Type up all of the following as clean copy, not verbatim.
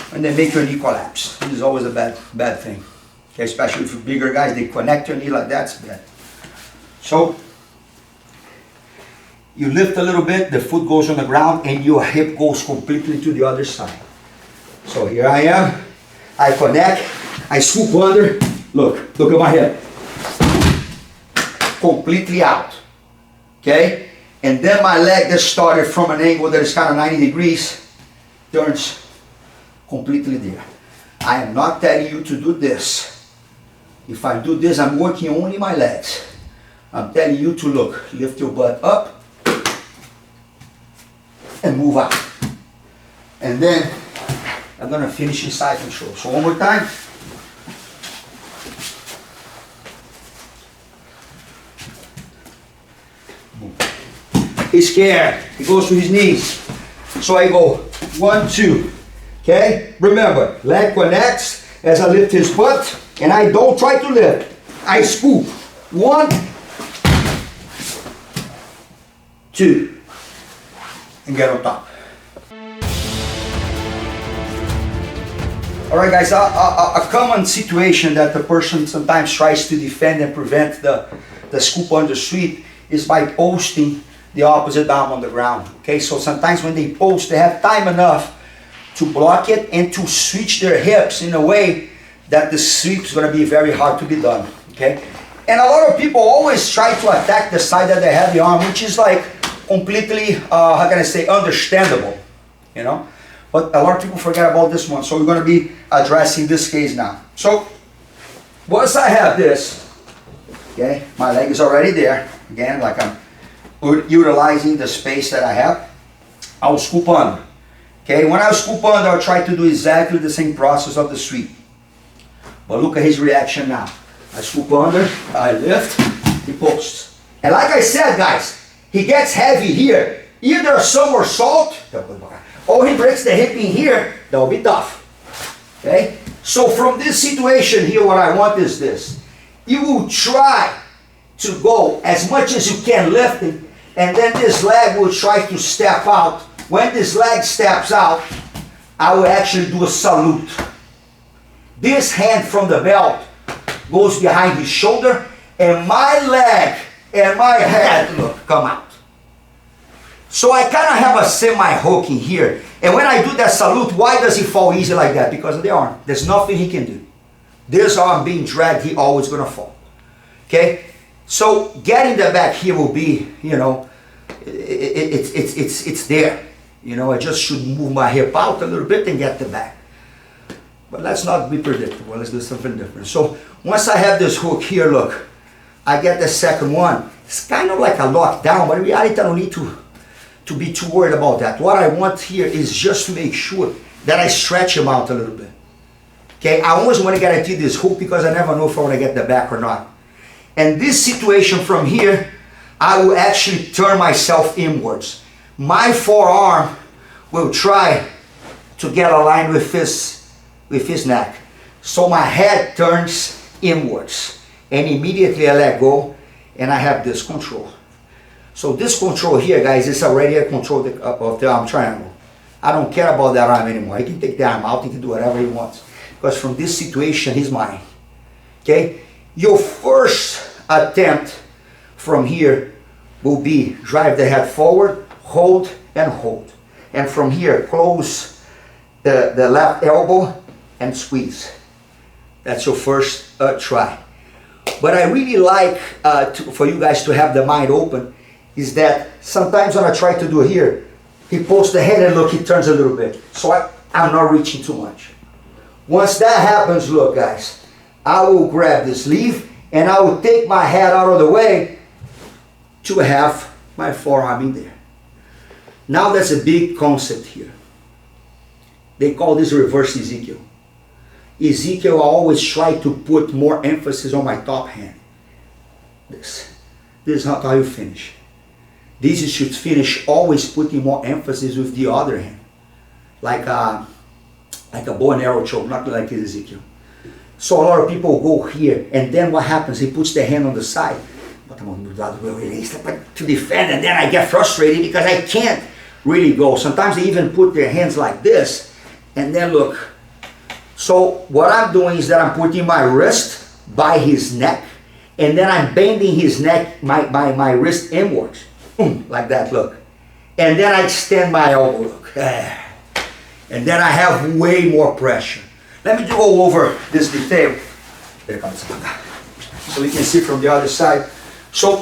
when they make your knee collapse. This is always a bad thing. Okay, especially for bigger guys, they connect your knee like that, it's bad. So, you lift a little bit, the foot goes on the ground, and your hip goes completely to the other side. So here I am, I connect, I scoop under, look at my hip. Completely out, okay? And then my leg that started from an angle that is kind of 90 degrees, turns completely there. I am not telling you to do this. If I do this, I'm working only my legs. I'm telling you to look, lift your butt up and move out. And then I'm gonna finish inside control. So one more time. He's scared. He goes to his knees. So I go 1, 2. Okay? Remember, leg connects as I lift his butt, and I don't try to lift. I scoop. 1, 2, and get on top. All right, guys. A common situation that the person sometimes tries to defend and prevent the scoop under sweep is by posting the opposite arm on the ground. Okay, so sometimes when they post, they have time enough to block it and to switch their hips in a way that the sweep is going to be very hard to be done. Okay, and a lot of people always try to attack the side that they have the arm, which is like completely, how can I say, understandable, you know. But a lot of people forget about this one, so we're going to be addressing this case now. So once I have this, okay, my leg is already there. Again, like I'm utilizing the space that I have, I'll scoop under. Okay, when I scoop under, I'll try to do exactly the same process of the sweep. But look at his reaction now. I scoop under, I lift, he posts. And like I said, guys, he gets heavy here. Either a somersault, or he breaks the hip in here, that will be tough. Okay, so from this situation here, what I want is this. You will try to go as much as you can lifting, and then this leg will try to step out. When this leg steps out, I will actually do a salute. This hand from the belt goes behind his shoulder, and my leg and my head, look, come out. So I kind of have a semi-hook in here. And when I do that salute, why does he fall easy like that? Because of the arm. There's nothing he can do. This arm being dragged, he always going to fall. Okay? So getting the back here will be, you know, it's there. You know, I just should move my hip out a little bit and get the back. But let's not be predictable. Let's do something different. So once I have this hook here, look, I get the second one. It's kind of like a lockdown, but in reality I don't need to be too worried about that. What I want here is just to make sure that I stretch him out a little bit. Okay, I always want to guarantee this hook because I never know if I want to get the back or not. And this situation from here, I will actually turn myself inwards. My forearm will try to get aligned with his neck. So my head turns inwards. And immediately I let go and I have this control. So this control here, guys, is already a control of the arm triangle. I don't care about that arm anymore. He can take the arm out, he can do whatever he wants. Because from this situation, he's mine. Okay? Your first attempt from here will be drive the head forward, hold, and hold. And from here, close the left elbow and squeeze. That's your first try. But I really like for you guys to have the mind open is that sometimes when I try to do it here, he pulls the head and look, he turns a little bit. So I'm not reaching too much. Once that happens, look guys, I will grab the sleeve and I will take my head out of the way to have my forearm in there. Now that's a big concept here. They call this reverse Ezekiel. Ezekiel, I always try to put more emphasis on my top hand. This is not how you finish. This you should finish always putting more emphasis with the other hand. Like a bow and arrow choke, not like Ezekiel. So a lot of people go here, and then what happens? He puts the hand on the side. But I'm going to do that to defend, and then I get frustrated because I can't really go. Sometimes they even put their hands like this, and then look, So what I'm doing is that I'm putting my wrist by his neck, and then I'm bending his neck, my wrist inwards. Like that, look. And then I extend my elbow, look. And then I have way more pressure. Let me go over this detail. There it comes. So we can see from the other side. So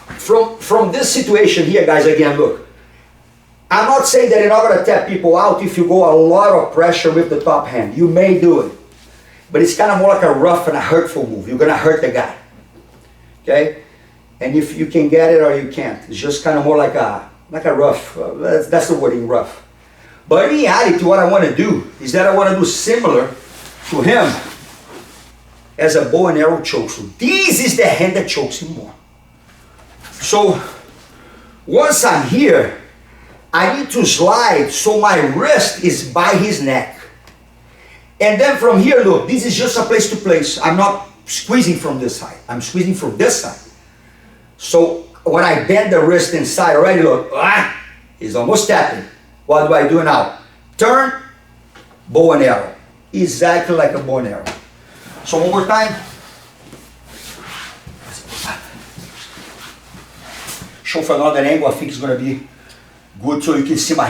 from this situation here, guys, again, look. I'm not saying that you're not going to tap people out if you go a lot of pressure with the top hand. You may do it. But it's kind of more like a rough and a hurtful move. You're going to hurt the guy. Okay? And if you can get it or you can't. It's just kind of more like a rough. That's the wording, rough. But in reality, what I want to do is that I want to do similar to him as a bow and arrow choke. So this is the hand that chokes him more. So once I'm here, I need to slide so my wrist is by his neck. And then from here, look, this is just a place to place. I'm not squeezing from this side. I'm squeezing from this side. So when I bend the wrist inside already, look, he's almost tapping. What do I do now? Turn, bow and arrow. Exactly like a bow and arrow. So one more time. Show from another angle. I think it's going to be good so you can see my